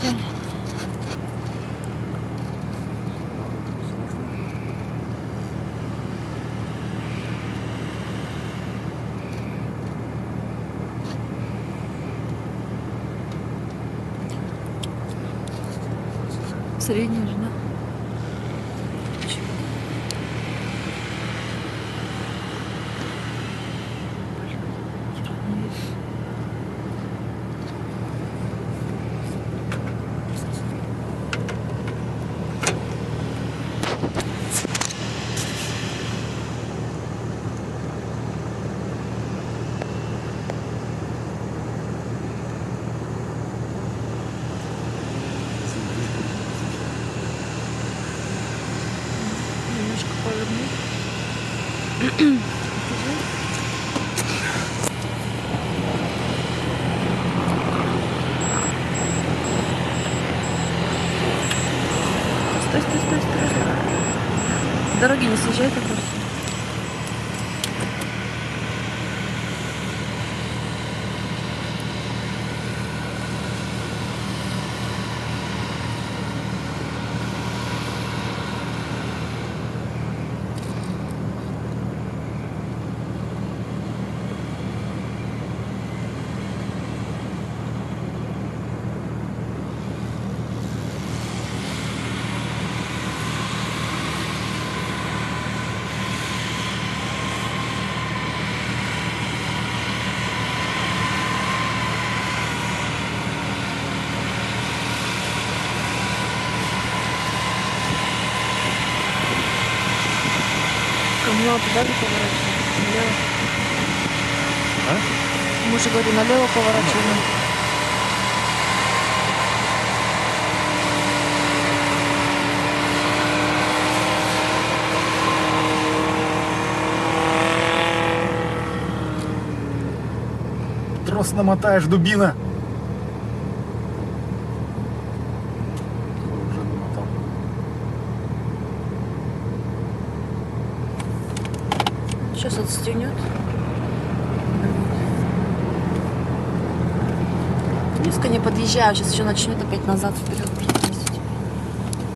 день. Средняя же, да? Немножко поверну. Стой, стой, стой, стой. С дороги не съезжай так просто. Камила туда же поворачиваем? Налево. А? Мы же говорим, налево поворачиваем. Трос намотаешь, дубина. Уже намотал. Сейчас отстегнет. Близко не подъезжаю, сейчас еще начнет опять назад вперед.